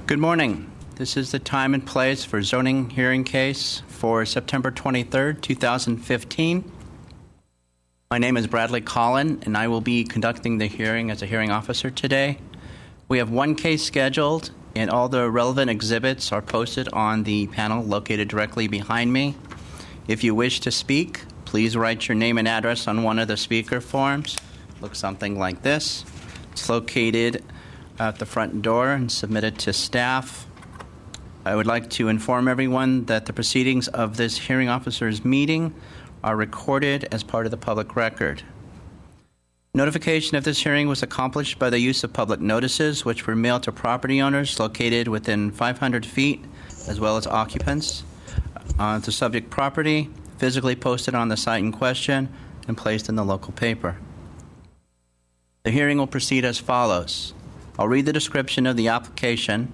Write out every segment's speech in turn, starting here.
Good morning. This is the time and place for zoning hearing case for September 23rd, 2015. My name is Bradley Collin, and I will be conducting the hearing as a hearing officer today. We have one case scheduled, and all the relevant exhibits are posted on the panel located directly behind me. If you wish to speak, please write your name and address on one of the speaker forms. Looks something like this. It's located at the front door and submitted to staff. I would like to inform everyone that the proceedings of this hearing officer's meeting are recorded as part of the public record. Notification of this hearing was accomplished by the use of public notices, which were mailed to property owners located within 500 feet, as well as occupants on the subject property, physically posted on the site in question, and placed in the local paper. The hearing will proceed as follows. I'll read the description of the application.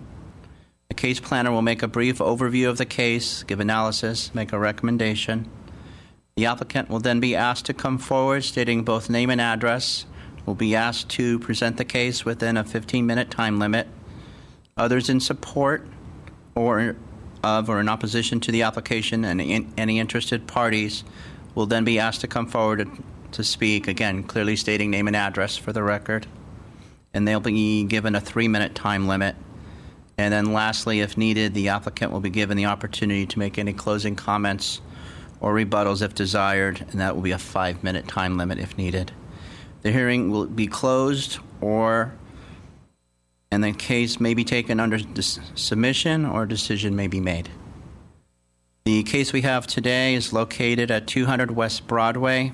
The case planner will make a brief overview of the case, give analysis, make a recommendation. The applicant will then be asked to come forward stating both name and address, will be asked to present the case within a 15-minute time limit. Others in support or in opposition to the application and any interested parties will then be asked to come forward to speak, again, clearly stating name and address for the record. And they'll be given a 3-minute time limit. And then lastly, if needed, the applicant will be given the opportunity to make any closing comments or rebuttals if desired, and that will be a 5-minute time limit if needed. The hearing will be closed and the case may be taken under submission or a decision may be made. The case we have today is located at 200 West Broadway.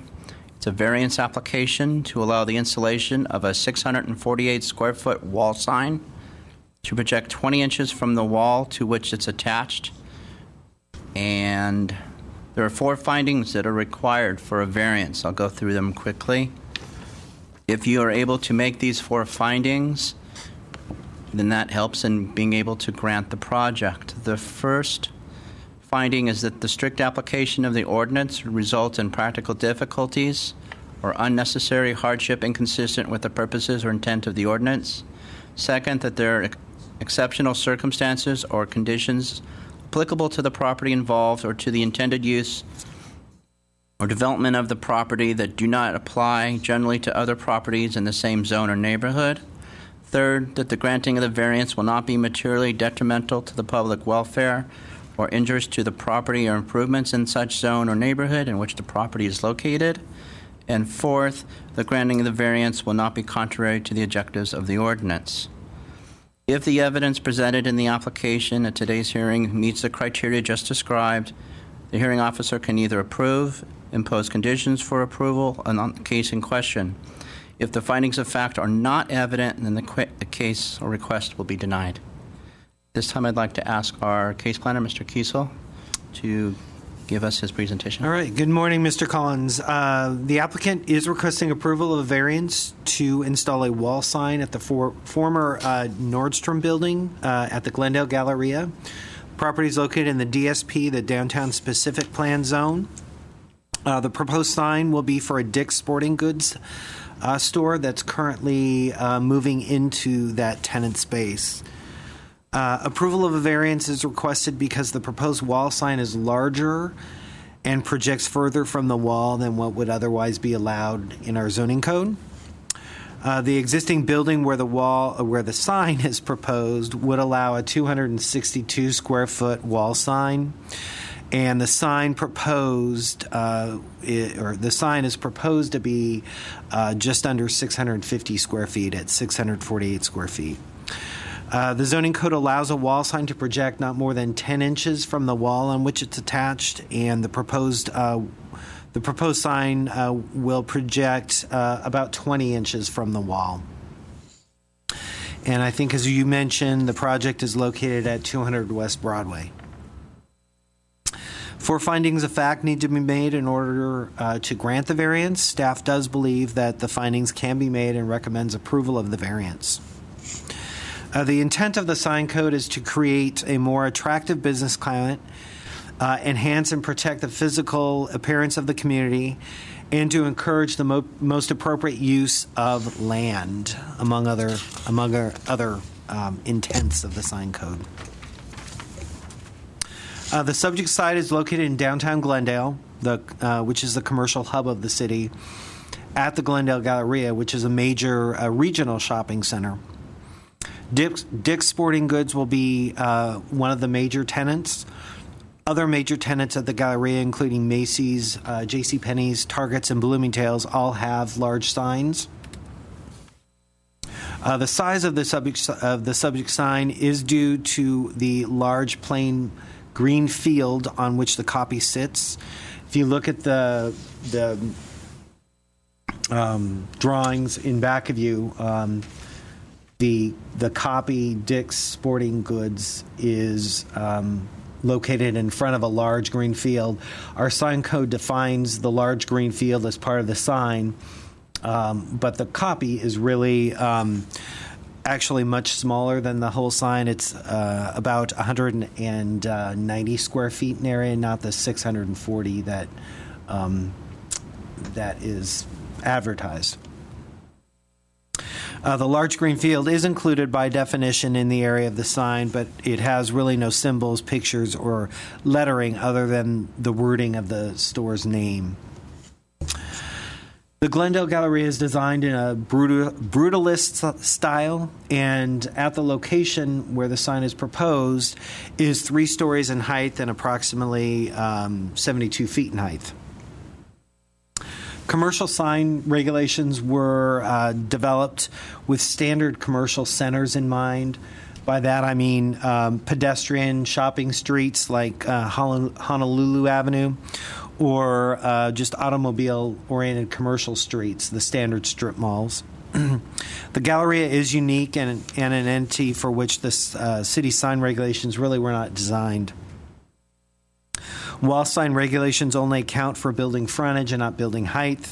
It's a variance application to allow the installation of a 648 square foot wall sign to project 20 inches from the wall to which it's attached. And there are 4 findings that are required for a variance. I'll go through them quickly. If you are able to make these 4 findings, then that helps in being able to grant the project. The first finding is that the strict application of the ordinance results in practical difficulties or unnecessary hardship inconsistent with the purposes or intent of the ordinance. Second, that there are exceptional circumstances or conditions applicable to the property involved or to the intended use or development of the property that do not apply generally to other properties in the same zone or neighborhood. Third, that the granting of the variance will not be materially detrimental to the public welfare or injurious to the property or improvements in such zone or neighborhood in which the property is located. And fourth, the granting of the variance will not be contrary to the objectives of the ordinance. If the evidence presented in the application at today's hearing meets the criteria just described, the hearing officer can either approve, impose conditions for approval on the case in question. If the findings of fact are not evident, then the case or request will be denied. This time I'd like to ask our case planner, Mr. Kiesel, to give us his presentation. All right. Good morning, Mr. Collins. The applicant is requesting approval of a variance to install a wall sign at the former Nordstrom building at the Glendale Galleria. Property is located in the DSP, the Downtown Specific Plan Zone. The proposed sign will be for a Dick's Sporting Goods store that's currently moving into that tenant space. Approval of a variance is requested because the proposed wall sign is larger and projects further from the wall than what would otherwise be allowed in our zoning code. The existing building where the sign is proposed would allow a 262 square foot wall sign, and the sign is proposed to be just under 650 square feet at 648 square feet. The zoning code allows a wall sign to project not more than 10 inches from the wall on which it's attached, and the proposed sign will project about 20 inches from the wall. And I think, as you mentioned, the project is located at 200 West Broadway. 4 findings of fact need to be made in order to grant the variance. Staff does believe that the findings can be made and recommends approval of the variance. The intent of the sign code is to create a more attractive business climate, enhance and protect the physical appearance of the community, and to encourage the most appropriate use of land, among other intents of the sign code. The subject site is located in downtown Glendale, which is the commercial hub of the city, at the Glendale Galleria, which is a major regional shopping center. Dick's Sporting Goods will be one of the major tenants. Other major tenants at the Galleria, including Macy's, JCPenney's, Targets, and Bloomingdale's, all have large signs. The size of the subject sign is due to the large plain green field on which the copy sits. If you look at the drawings in back of you, the copy Dick's Sporting Goods is located in front of a large green field. Our sign code defines the large green field as part of the sign, but the copy is really actually much smaller than the whole sign. It's about 190 square feet in area, not the 640 that is advertised. The large green field is included by definition in the area of the sign, but it has really no symbols, pictures, or lettering other than the wording of the store's name. The Glendale Galleria is designed in a brutalist style, and at the location where the sign is proposed is 3 stories in height and approximately 72 feet in height. Commercial sign regulations were developed with standard commercial centers in mind. By that I mean pedestrian shopping streets like Honolulu Avenue, or just automobile-oriented commercial streets, the standard strip malls. The Galleria is unique and an entity for which the city sign regulations really were not designed. Wall sign regulations only account for building frontage and not building height.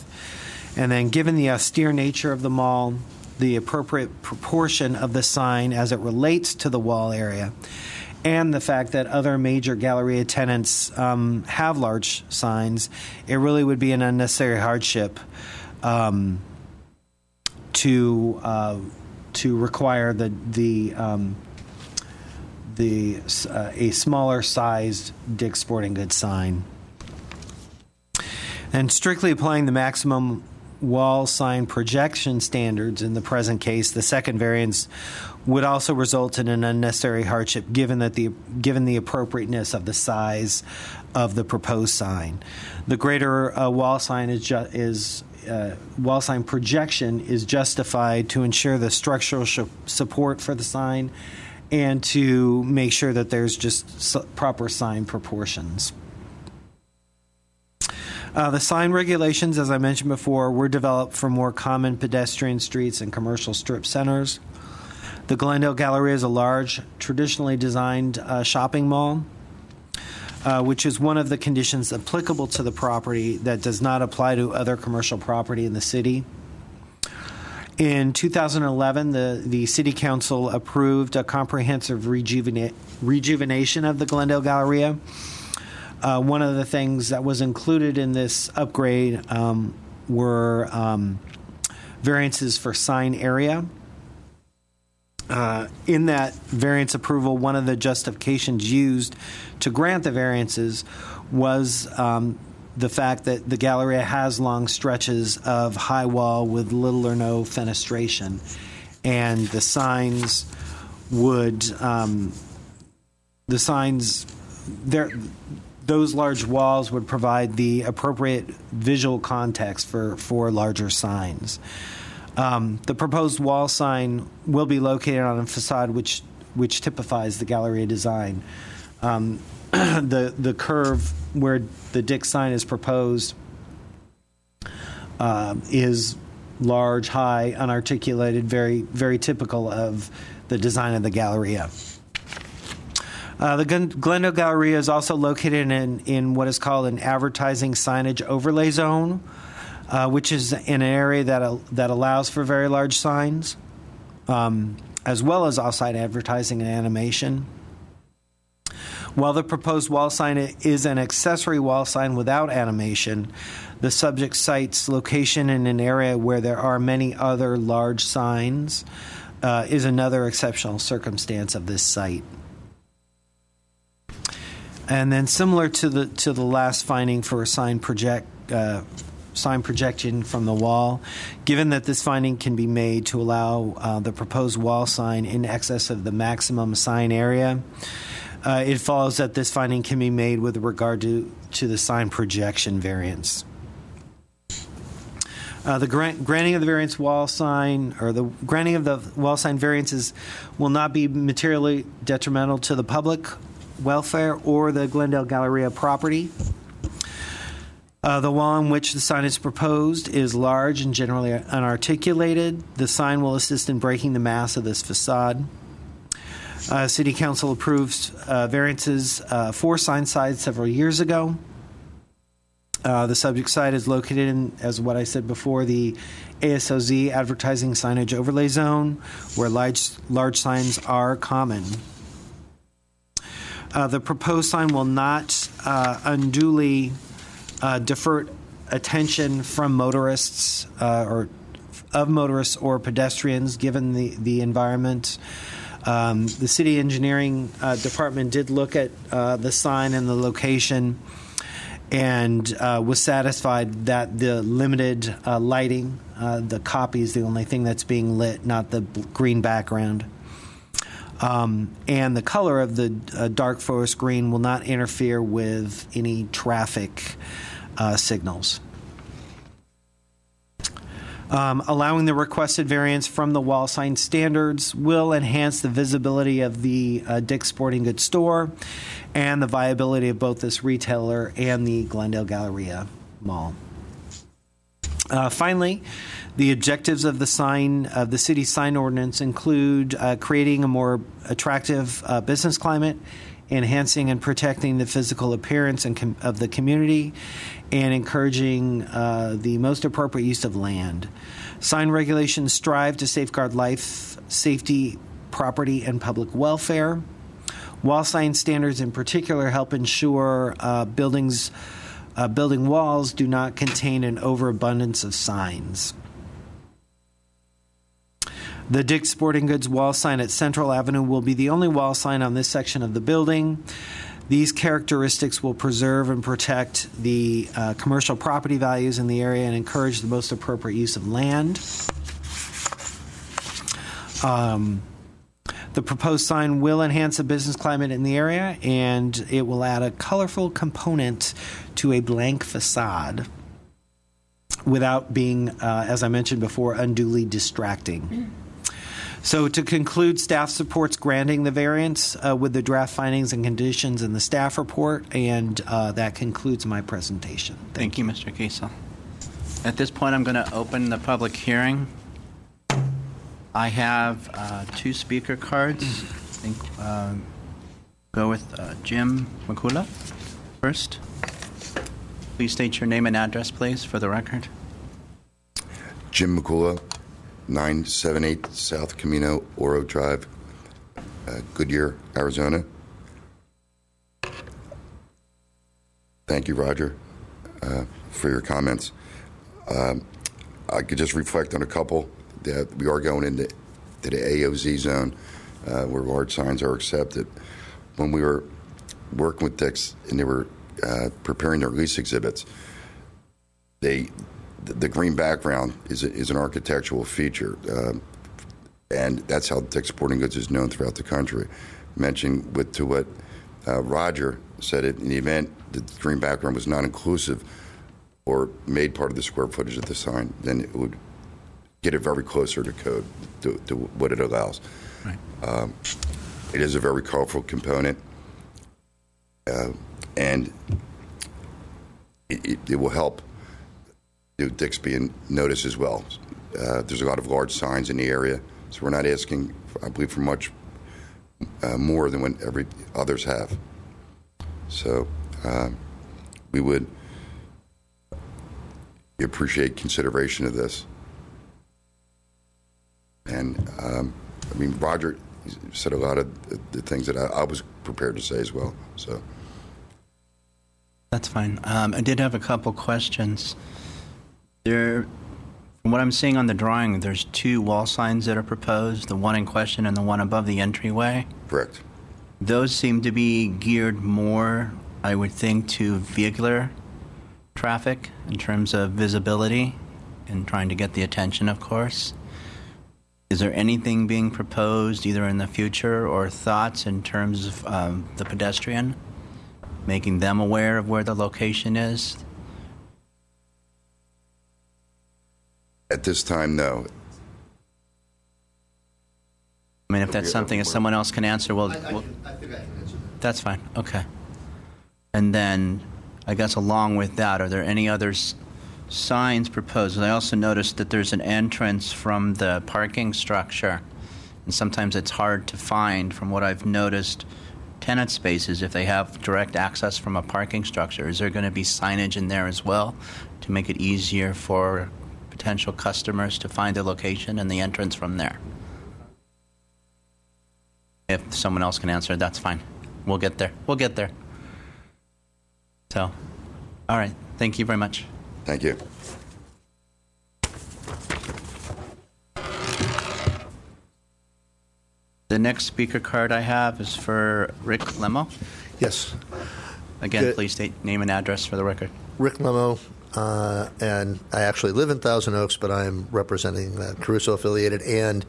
And then given the austere nature of the mall, the appropriate proportion of the sign as it relates to the wall area, and the fact that other major Galleria tenants have large signs, it really would be an unnecessary hardship to require a smaller sized Dick's Sporting Goods sign. And strictly applying the maximum wall sign projection standards in the present case, the second variance would also result in an unnecessary hardship given the appropriateness of the size of the proposed sign. The greater wall sign wall sign projection is justified to ensure the structural support for the sign and to make sure that there's just proper sign proportions. The sign regulations, as I mentioned before, were developed for more common pedestrian streets and commercial strip centers. The Glendale Galleria is a large, traditionally designed shopping mall, which is one of the conditions applicable to the property that does not apply to other commercial property in the city. In 2011, the City Council approved a comprehensive rejuvenation of the Glendale Galleria. One of the things that was included in this upgrade were variances for sign area. In that variance approval, one of the justifications used to grant the variances was the fact that the Galleria has long stretches of high wall with little or no fenestration, and the signs those large walls would provide the appropriate visual context for larger signs. The proposed wall sign will be located on a facade which typifies the Galleria design. The curve where the Dick sign is proposed is large, high, unarticulated, very, very typical of the design of the Galleria. The Glendale Galleria is also located in what is called an advertising signage overlay zone, which is in an area that allows for very large signs, as well as off-site advertising and animation. While the proposed wall sign is an accessory wall sign without animation, the subject site's location in an area where there are many other large signs is another exceptional circumstance of this site. And then, similar to the last finding for a sign projection from the wall, given that this finding can be made to allow the proposed wall sign in excess of the maximum sign area, it follows that this finding can be made with regard to the sign projection variance. The granting of the variance wall sign, or the granting of the wall sign variances, will not be materially detrimental to the public welfare or the Glendale Galleria property. The wall on which the sign is proposed is large and generally unarticulated. The sign will assist in breaking the mass of this facade. City Council approved variances for sign size several years ago. The subject site is located in, as what I said before, the ASOZ advertising signage overlay zone, where large signs are common. The proposed sign will not unduly divert attention from motorists or pedestrians, given the environment. The city engineering department did look at the sign and the location, and was satisfied that the limited lighting, the copy is the only thing that's being lit, not the green background. And the color of the dark forest green will not interfere with any traffic signals. Allowing the requested variance from the wall sign standards will enhance the visibility of the Dick's Sporting Goods store and the viability of both this retailer and the Glendale Galleria Mall. Finally, the objectives of the city's sign ordinance include creating a more attractive business climate, enhancing and protecting the physical appearance of the community, and encouraging the most appropriate use of land. Sign regulations strive to safeguard life, safety, property, and public welfare. Wall sign standards in particular help ensure building walls do not contain an overabundance of signs. The Dick's Sporting Goods wall sign at Central Avenue will be the only wall sign on this section of the building. These characteristics will preserve and protect the commercial property values in the area and encourage the most appropriate use of land. The proposed sign will enhance the business climate in the area, and it will add a colorful component to a blank facade without being, as I mentioned before, unduly distracting. So to conclude, staff supports granting the variance with the draft findings and conditions in the staff report, and that concludes my presentation. Thank you, Mr. Kiesel. At this point, I'm going to open the public hearing. I have 2 speaker cards. I think go with Jim Makula first. Please state your name and address, please, for the record. Jim Makula, 978 South Camino Oro Drive, Goodyear, Arizona. Thank you, Roger, for your comments. I could just reflect on a couple. That we are going into the AOZ zone where large signs are accepted. When we were working with Dick's and they were preparing their lease exhibits, the green background is an architectural feature, and that's how Dick's Sporting Goods is known throughout the country. Mentioning to what Roger said, in the event the green background was not inclusive or made part of the square footage of the sign, then it would get it very closer to code, to what it allows. Right. It is a very colorful component, and it will help Dick's being noticed as well. There's a lot of large signs in the area, so we're not asking, I believe, for much more than what others have. So we would appreciate consideration of this. And Roger said a lot of the things that I was prepared to say as well. So that's fine. I did have a couple questions. For From what I'm seeing on the drawing, there's 2 wall signs that are proposed, the one in question and the one above the entryway. Correct. Those seem to be geared more, I would think, to vehicular traffic in terms of visibility and trying to get the attention, of course. Is there anything being proposed either in the future or thoughts in terms of the pedestrian, making them aware of where the location is? At this time, no. I mean, if that's something that someone else can answer, I think I can answer that. that's fine. Okay. And then, I guess along with that, are there any other signs proposed? I also noticed that there's an entrance from the parking structure, and sometimes it's hard to find, from what I've noticed, tenant spaces if they have direct access from a parking structure. Is there going to be signage in there as well to make it easier for potential customers to find the location and the entrance from there? If someone else can answer, that's fine. We'll get there. We'll get there. So, all right. Thank you very much. Thank you. The next speaker card I have is for Rick Lemo. Yes. Again, Good. please state name and address for the record. Rick Lemo, and I actually live in Thousand Oaks, but I'm representing Caruso Affiliated and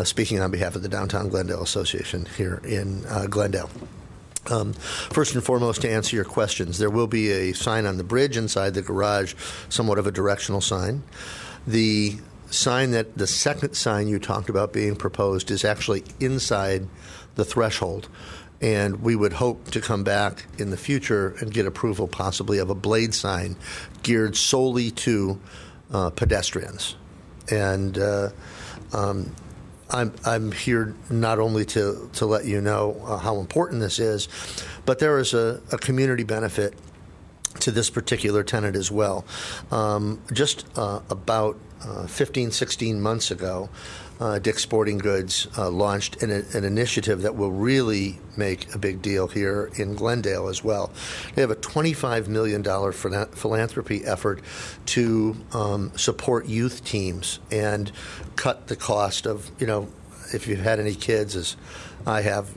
speaking on behalf of the Downtown Glendale Association here in Glendale. First and foremost, to answer your questions, there will be a sign on the bridge inside the garage, somewhat of a directional sign. The second sign you talked about being proposed is actually inside the threshold. And we would hope to come back in the future and get approval possibly of a blade sign geared solely to pedestrians. And I'm here not only to let you know how important this is, but there is a community benefit to this particular tenant as well. Just about 15, 16 months ago, Dick's Sporting Goods launched an initiative that will really make a big deal here in Glendale as well. They have a $25 million philanthropy effort to support youth teams and cut the cost of, if you've had any kids, as I have,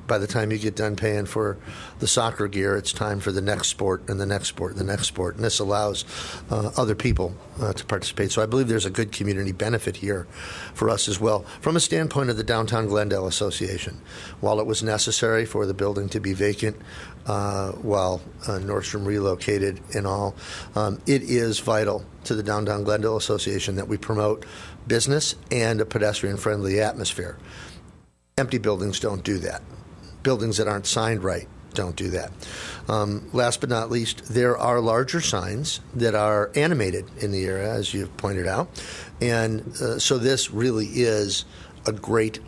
by the time you get done paying for the soccer gear, it's time for the next sport and the next sport and the next sport. And this allows other people to participate. So I believe there's a good community benefit here for us as well. From a standpoint of the Downtown Glendale Association, while it was necessary for the building to be vacant while Nordstrom relocated and all, it is vital to the Downtown Glendale Association that we promote business and a pedestrian-friendly atmosphere. Empty buildings don't do that. Buildings that aren't signed right don't do that. Last but not least, there are larger signs that are animated in the area, as you've pointed out. And so this really is a great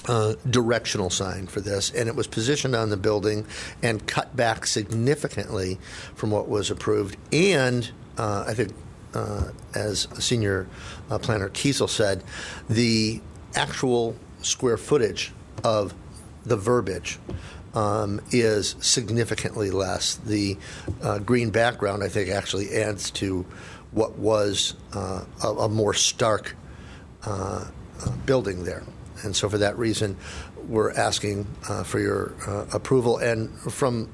directional sign for this. And it was positioned on the building and cut back significantly from what was approved. And I think, as Senior Planner Kiesel said, the actual square footage of the verbiage is significantly less. The green background, I think, actually adds to what was a more stark building there. And so for that reason, we're asking for your approval. And from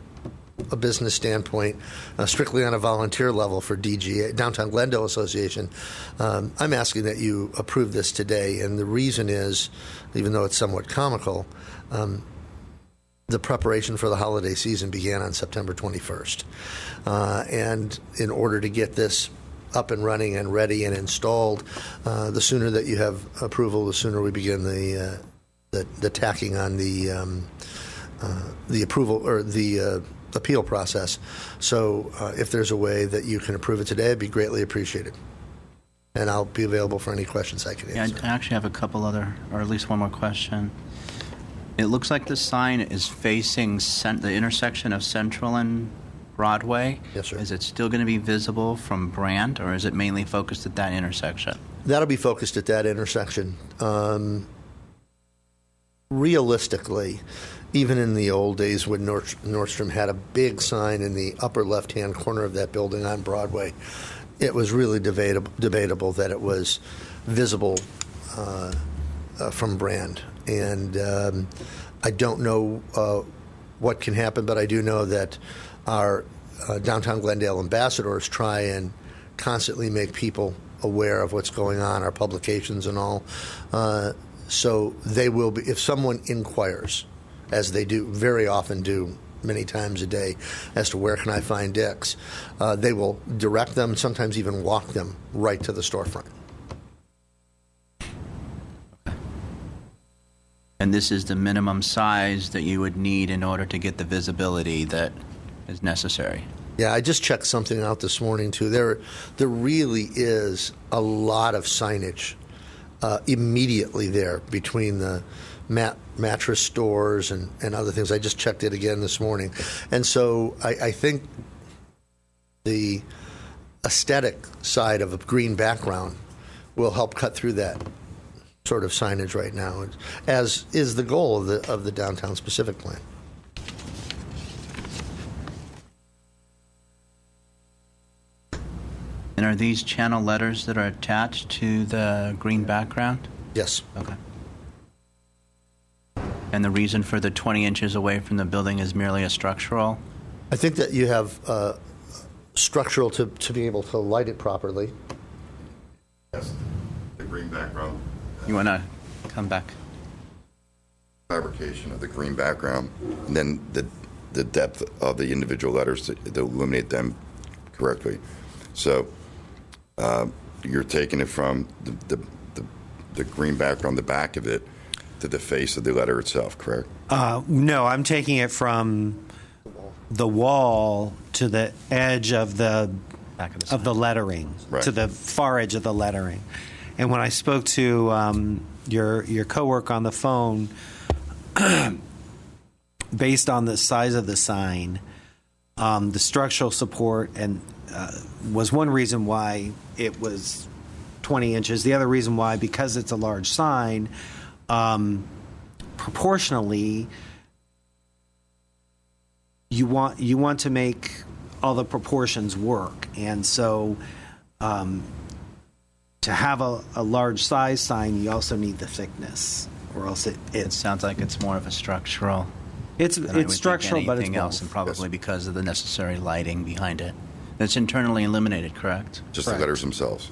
a business standpoint, strictly on a volunteer level for DGA, Downtown Glendale Association, I'm asking that you approve this today. And the reason is, even though it's somewhat comical, the preparation for the holiday season began on September 21st. And in order to get this up and running and ready and installed, the sooner that you have approval, the sooner we begin the tacking on the approval or the appeal process. So if there's a way that you can approve it today, it'd be greatly appreciated. And I'll be available for any questions I can answer. I actually have a couple other, or at least one more question. It looks like the sign is facing the intersection of Central and Broadway. Yes, sir. Is it still going to be visible from Brandt, or is it mainly focused at that intersection? That'll be focused at that intersection. Realistically, even in the old days when Nordstrom had a big sign in the upper left-hand corner of that building on Broadway, it was really debatable that it was visible from Brand. And I don't know what can happen, but I do know that our downtown Glendale ambassadors try and constantly make people aware of what's going on, our publications and all. So they will be, if someone inquires, as they do very often do many times a day, as to where can I find X, they will direct them, sometimes even walk them right to the storefront. And this is the minimum size that you would need in order to get the visibility that is necessary. Yeah, I just checked something out this morning, too. There really is a lot of signage immediately there between the mattress stores and other things. I just checked it again this morning. And so I think the aesthetic side of a green background will help cut through that sort of signage right now, as is the goal of the downtown specific plan. And are these channel letters that are attached to the green background? Yes. Okay. And the reason for the 20 inches away from the building is merely a structural? I think that you have structural to be able to light it properly. Yes, the green background. You want to come back? Fabrication of the green background, and then the depth of the individual letters to illuminate them correctly. So you're taking it from the green background, the back of it, to the face of the letter itself, correct? No, I'm taking it from the wall to the edge of the Back of the sign. lettering, Right. to the far edge of the lettering. And when I spoke to your coworker on the phone, based on the size of the sign, the structural support and was one reason why it was 20 inches. The other reason why, because it's a large sign, proportionally, you want to make all the proportions work, and so to have a large size sign, you also need the thickness, or else It sounds like it's more of a structural. it's than I would structural, think but it's anything else, both. and probably because of the necessary lighting behind it. It's internally illuminated, correct? Just Correct. the letters themselves.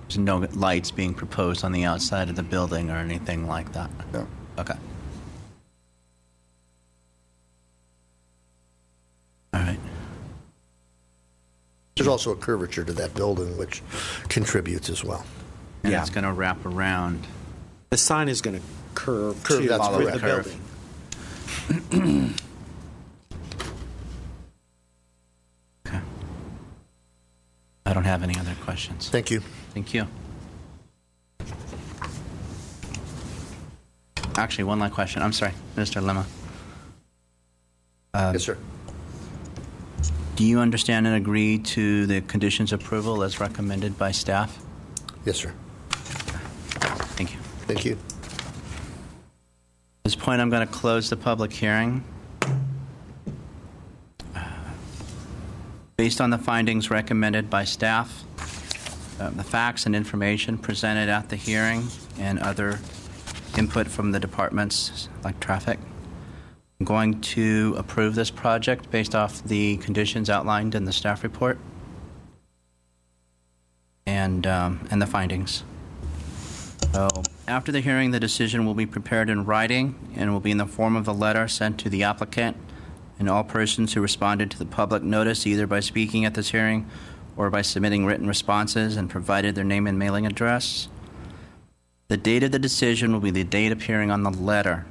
There's no lights being proposed on the outside of the building or anything like that. No. Okay. All right. There's also a curvature to that building, which contributes as well. And Yeah. it's going to wrap around. The sign is going to curve Curve, to that's with correct. the Curve. building. Okay. I don't have any other questions. Thank you. Thank you. Actually, one last question. I'm sorry, Mr. Lema. Yes, sir. Do you understand and agree to the conditions approval as recommended by staff? Yes, sir. Thank you. Thank you. At this point, I'm going to close the public hearing. Based on the findings recommended by staff, the facts and information presented at the hearing, and other input from the departments like traffic, I'm going to approve this project based off the conditions outlined in the staff report and the findings. So after the hearing, the decision will be prepared in writing and will be in the form of a letter sent to the applicant and all persons who responded to the public notice, either by speaking at this hearing or by submitting written responses and provided their name and mailing address. The date of the decision will be the date appearing on the letter.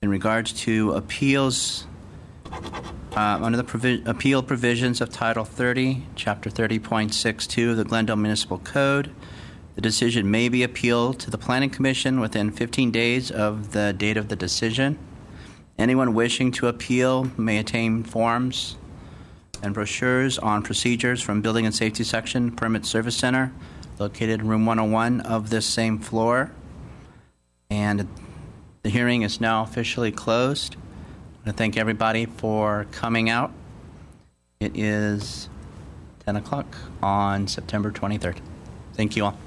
In regards to appeals, under the appeal provisions of Title 30, Chapter 30.62 of the Glendale Municipal Code, the decision may be appealed to the Planning Commission within 15 days of the date of the decision. Anyone wishing to appeal may obtain forms and brochures on procedures from Building and Safety Section, Permit Service Center, located in room 101 of this same floor. And the hearing is now officially closed. I want to thank everybody for coming out. It is 10 o'clock on September 23rd. Thank you all.